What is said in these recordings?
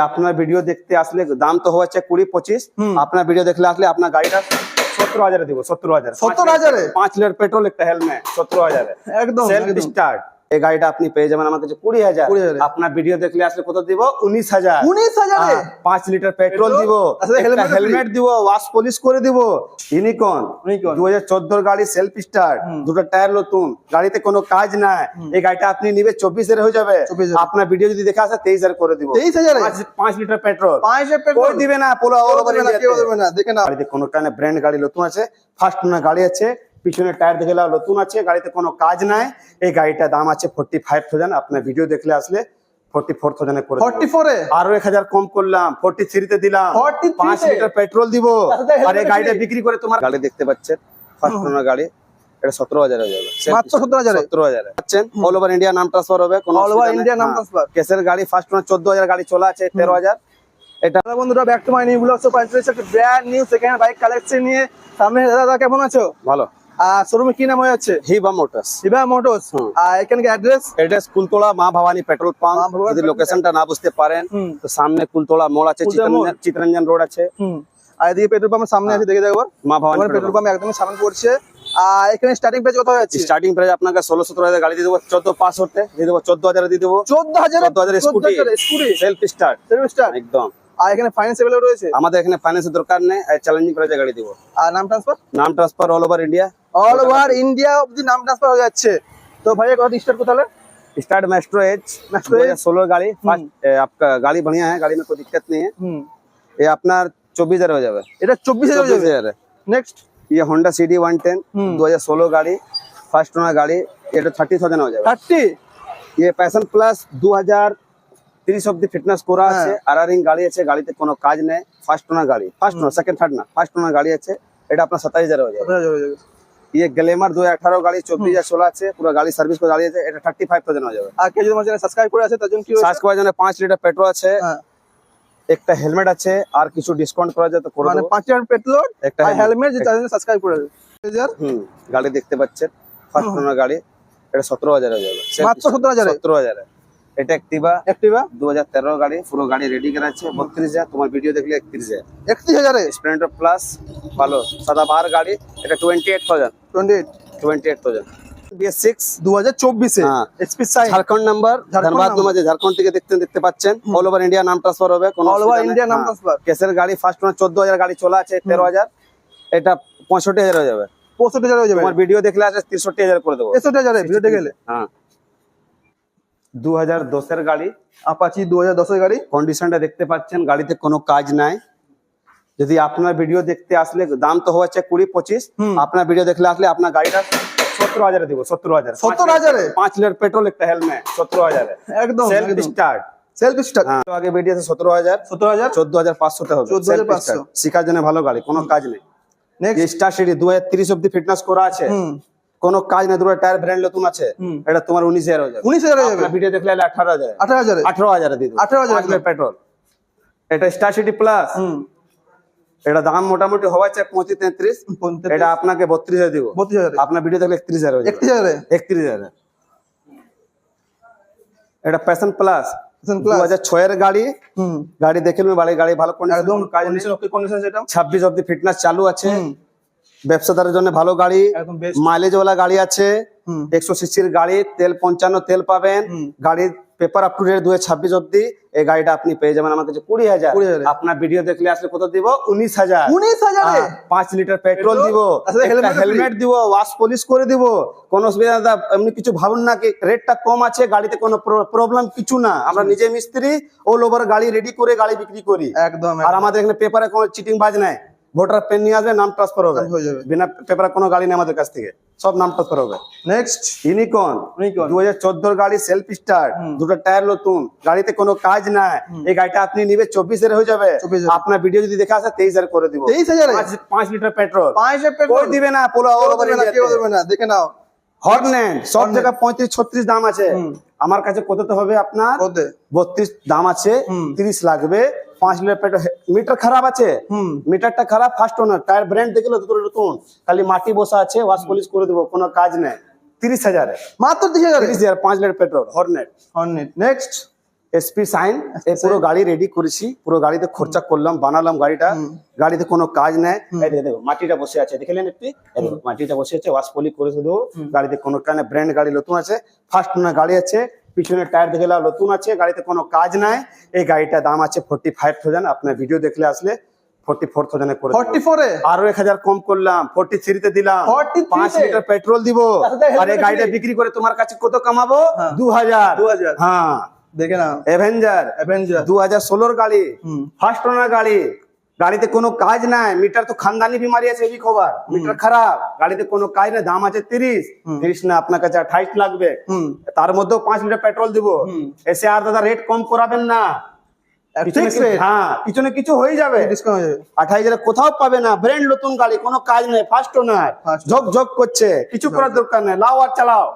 আপনার ভিডিও দেখতে আসলে দাম তো হচ্ছে 20-25। আপনার ভিডিও দেখলে আসলে আপনার গাড়িটা 70,000 দিব। 70,000 5 লিটার পেট্রোল, একটা হেলমেট 70,000 একদম সেলফ স্টার্ট। এই গাড়িটা আপনি পেয়ে যাবেন আমার কাছে 20,000। আপনার ভিডিও দেখলে আসলে কত দিব? 19,000। 5 লিটার পেট্রোল দিব, একটা হেলমেট দিব, ওয়াশ পলিশ করে দিব। ইউনিকর্ন 2014 গাড়ি, সেলফ স্টার্ট, দুটো টায়ার নতুন, গাড়িতে কোনো কাজ নাই। এই গাড়িটা আপনি নিবে 24,000 হয়ে যাবে। আপনার ভিডিও যদি দেখে আসে 23,000 করে দিব। 5 লিটার পেট্রোল কই দিবে না, পোলা অল ওভার ইন্ডিয়া কেউ দিবে না। দেখেন গাড়িতে কোনো টানে ব্র্যান্ড গাড়ি নতুন আছে, ফার্স্ট ওনার গাড়ি আছে, পিছনে টায়ার দেখে নাও নতুন আছে, গাড়িতে কোনো কাজ নাই। এই গাড়িটার দাম আছে 45,000। আপনার ভিডিও দেখলে আসলে 44,000 করে 44 এ আরো 1,000 কম করলাম, 43 তে দিলাম। 5 লিটার পেট্রোল দিব। আর এই গাড়িটা বিক্রি করে তোমার গাড়ি দেখতে পাচ্ছেন, ফার্স্ট ওনার গাড়ি, এটা 17,000 হয়ে যাবে মাত্র। 17,000 পাচ্ছেন। অল ওভার ইন্ডিয়া নাম ট্রান্সফার হবে, কোনো অল ওভার ইন্ডিয়া নাম ট্রান্সফার। কেসের গাড়ি ফার্স্ট ওনার 14,000 গাড়ি চলা আছে 13,000। এটা বন্ধুরা back to my new blog. So পাঁচটা একটা brand new second hand bike collection নিয়ে সামনে। দাদা কেমন আছো? ভালো। শোরুমে কি নাম হয়ে যাচ্ছে? হিবা মোটরস। হিবা মোটরস। এখানকার অ্যাড্রেস কুলতলা মা ভবানী পেট্রোল পাম্প। যদি লোকেশনটা না বুঝতে পারেন তো সামনে কুলতলা মোড় আছে, চিত্তরঞ্জন রোড আছে। আর এদিকে পেট্রোল পাম্পের সামনে আছে, দেখে যাবো মা ভবানী পেট্রোল পাম্প একদম সামনে পড়ছে। আর এখানে স্টার্টিং প্রাইস কত হচ্ছে? স্টার্টিং প্রাইস আপনাকে 16-17,000 গাড়ি দিয়ে দেবো, 14,500 দিয়ে দেবো, 14,000 দিয়ে দেবো। 14,000 স্কুটি সেলফ স্টার্ট একদম। আর এখানে ফাইন্যান্স अवेलेबल রয়েছে? আমাদের এখানে ফাইন্যান্সের দরকার নেই, চ্যালেঞ্জিং প্রাইসে গাড়ি দিব। আর নাম transfer all over India. All over India অবধি নাম ট্রান্সফার হয়ে যাচ্ছে। তো ভাই কত স্টার্ট কোথালে? स्टार्ट मेस्ट्रो एज 2016 गाड़ी। आपका गाड़ी बढ़िया है, गाड़ी में कोई दिक्कत नहीं है। ये अपना 24,000 हो जाएगा। এটা 24,000 है। नेक्स्ट ये होंडा CD 110 2016 गाड़ी, फर्स्ट ओनर गाड़ी, ये तो 30,000 हो जाएगा। 30। ये पैशन प्लस 2030 অবধি ফিটনেস করা আছে। আরারিং গাড়ি আছে, গাড়িতে কোনো কাজ নেই। ফার্স্ট ওনার গাড়ি, ফার্স্ট ওনার, সেকেন্ড থার্ড না, ফার্স্ট ওনার গাড়ি আছে। এটা আপনার 27,000 हो जाएगा। ये গ্ল্যামার 2018 গাড়ি 24,000 চলা আছে, পুরো গাড়ি সার্ভিস করে গাড়ি আছে, এটা 35,000 हो যাবে। আর কেউ যদি আমার চ্যানেল সাবস্ক্রাইব করে আছে তার জন্য কি হচ্ছে? সাবস্ক্রাইব করার জন্য 5 লিটার পেট্রোল আছে, একটা হেলমেট আছে, আর কিছু ডিসকাউন্ট করা যায় তো করে দেব। মানে 5 লিটার পেট্রোল একটা হেলমেট যে তার জন্য সাবস্ক্রাইব করে দেব। গাড়ি দেখতে পাচ্ছেন, ফার্স্ট ওনার গাড়ি, এটা 17,000 हो যাবে মাত্র। 17,000। এটা অ্যাক্টিভা 2013 গাড়ি, পুরো গাড়ি রেডি করা আছে। 32,000, তোমার ভিডিও দেখলে 31,000। 31,000 স্প্লেন্ডার প্লাস ভালো সাদাবাহার গাড়ি, এটা 28,000। 28,000 BS6 2024 এ SP sign, Jharkhand number, Dhanbad number, Jharkhand থেকে দেখতে পাচ্ছেন। অল ওভার ইন্ডিয়া নাম ট্রান্সফার হবে, কোনো অল ওভার ইন্ডিয়া নাম ট্রান্সফার। কেসের গাড়ি ফার্স্ট ওনার 14,000 গাড়ি চলা আছে 13,000। এটা 65,000 হয়ে যাবে। 65,000 হয়ে যাবে। তোমার ভিডিও দেখলে আছে 63,000 করে দেবো। 63,000 ভিডিও দেখলে। হ্যাঁ 2010 এর গাড়ি, আপাচি 2010 এর গাড়ি। কন্ডিশনটা দেখতে পাচ্ছেন, গাড়িতে কোনো কাজ নাই। যদি আপনার ভিডিও দেখতে আসলে দাম তো হচ্ছে 20-25। আপনার ভিডিও দেখলে আসলে আপনার গাড়িটা 17,000 দিব। 17,000 5 লিটার পেট্রোল, একটা হেলমেট 17,000 একদম সেলফ স্টার্ট। আগে ভিডিও আছে 17,000 14,500 তে হবে। 14,500 শিখার জন্য ভালো গাড়ি, কোনো কাজ নেই। স্টার সিটি 2030 অবধি ফিটনেস করা আছে, কোনো কাজ নেই, দুটো টায়ার ব্র্যান্ড নতুন আছে। এটা তোমার 19,000 হয়ে যাবে। 19,000 হয়ে যাবে। ভিডিও দেখলে 18,000 দিয়ে দেব। 18,000 পেট্রোল। এটা স্টার সিটি প্লাস, এটা দাম মোটামুটি হওয়া চাই 35-33। এটা আপনাকে 32,000 দিব। আপনার ভিডিও দেখলে 31,000 হয়ে যাবে। 31,000। এটা প্যাশন প্লাস 2006 এর গাড়ি, গাড়ি দেখে নেবেন, গাড়ি ভালো একদম কন্ডিশন। এটা 26 অবধি ফিটনেস চালু আছে। ব্যবসাদারের জন্য ভালো গাড়ি, মাইলেজ ওয়ালা গাড়ি আছে। 100 সিসির গাড়ি, তেল 55 তেল পাবেন। গাড়ির পেপার আপ টু ডেট 2026 অবধি। এই গাড়িটা আপনি পেয়ে যাবেন আমার কাছে 20,000। আপনার ভিডিও দেখলে আসলে কত দিব? 19,000। 5 লিটার পেট্রোল দিব, একটা হেলমেট দিব, ওয়াশ পলিশ করে দিব, কোনো অসুবিধা না। এমনি কিছু ভাবুন না কি রেটটা কম আছে, গাড়িতে কোনো প্রবলেম কিছু না। আমরা নিজে মিস্ত্রি, অল ওভার গাড়ি রেডি করে গাড়ি বিক্রি করি একদম। আর আমাদের এখানে পেপারে কোনো চিটিং বাজ নাই। ভোটার পেন নিয়ে আসবে, নাম ট্রান্সফার হবে, বিনা পেপারে কোনো গাড়ি নেই আমাদের কাছ থেকে, সব নাম ট্রান্সফার হবে। নেক্সট ইউনিকর্ন 2014 গাড়ি, সেলফ স্টার্ট, দুটো টায়ার নতুন, গাড়িতে কোনো কাজ নাই। এই গাড়িটা আপনি নিবে 24,000 হয়ে যাবে। আপনার ভিডিও যদি দেখে আসে 23,000 করে দিব। 23,000 5 লিটার পেট্রোল কই দিবে না, পোলা অল ওভার ইন্ডিয়া কেউ দিবে না। দেখে নাও, হর্নেট সব জায়গা 35-36 দাম আছে। আমার কাছে কততে হবে? আপনার 32 দাম আছে, 30 লাগবে। 5 লিটার পেট্রোল। মিটার খারাপ আছে, মিটারটা খারাপ, ফার্স্ট ওনার, টায়ার ব্র্যান্ড দেখলে দুটো নতুন, খালি মাটি বসা আছে, ওয়াশ পলিশ করে দেবো, কোনো কাজ নেই। 30,000 মাত্র 30,000। 5 litre petrol Hornet. Next SP Shine এই পুরো গাড়ি রেডি করেছি, পুরো গাড়িতে খরচা করলাম, বানালাম গাড়িটা। গাড়িতে কোনো কাজ নাই, এই দেখো মাটিটা বসে আছে, দেখলেন একটু, এই দেখো মাটিটা বসে আছে, ওয়াশ পলি করে দেবো। গাড়িতে কোনো কানে ব্র্যান্ড গাড়ি নতুন আছে, ফার্স্ট ওনার গাড়ি আছে, পিছনের টায়ার দেখে নাও নতুন আছে, গাড়িতে কোনো কাজ নাই। এই গাড়িটার দাম আছে 45,000, আপনার ভিডিও দেখলে আসলে 44,000 করে দেব। 44 এ আরো 1,000 কম করলাম, 43 তে দিলাম। 43 5 লিটার পেট্রোল দিব, আর এই গাড়িটা বিক্রি করে তোমার কাছে কত কামাবো? 2,000। 2000 হ্যাঁ, দেখে না অ্যাভেঞ্জার অ্যাভেঞ্জার 2016 গাড়ি, ফার্স্ট ওনার গাড়ি। গাড়িতে কোনো কাজ নাই, মিটার তো খানদানি বিমারি আছে, এই খবর, মিটার খারাপ। গাড়িতে কোনো কাজ নাই, দাম আছে 30 না, আপনার কাছে 28 লাগবে। তার মধ্যেও 5 লিটার পেট্রোল দিব। এসে আর দাদা রেট কম করাবেন না, পিছনে হ্যাঁ পিছনে কিছু হয়ে যাবে, ডিসকাউন্ট হয়ে যাবে। 28,000 কোথাও পাবে না। ব্র্যান্ড নতুন গাড়ি, কোনো কাজ নেই, ফার্স্ট ওনার, ঝক ঝক করছে, কিছু করার দরকার নেই, লাও আর চালাও।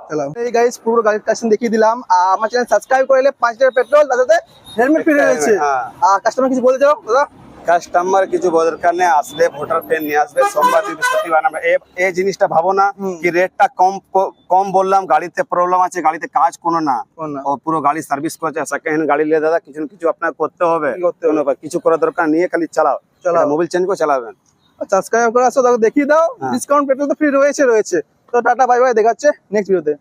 এই গাইস পুরো গাড়ির কালেকশন দেখিয়ে দিলাম। আর আমার চ্যানেল সাবস্ক্রাইব করে নিলে 5 লিটার পেট্রোল, তার সাথে হেলমেট ফ্রি রয়েছে। হ্যাঁ। আর কাস্টমার কিছু বলতে চাও দাদা? কাস্টমার কিছু দরকার নেই, আসলে ভোটার পেন নিয়ে আসবে, সোমবার থেকে বৃহস্পতিবার আমরা এই জিনিসটা ভাবো না কি রেটটা কম বললাম, গাড়িতে প্রবলেম আছে, গাড়িতে কাজ কোনো না, ও পুরো গাড়ি সার্ভিস করছে। সেকেন্ড হ্যান্ড গাড়ি নিয়ে দাদা কিছু না কিছু আপনার করতে হবে, কিছু করার দরকার নিয়ে খালি চালাও, মোবাইল চেঞ্জ করে চালাবেন। সাবস্ক্রাইব করে আসো, তাকে দেখিয়ে দাও। ডিসকাউন্ট পেট্রোল তো ফ্রি রয়েছে। তো টাটা বাই বাই, দেখাচ্ছে নেক্সট ভিডিওতে।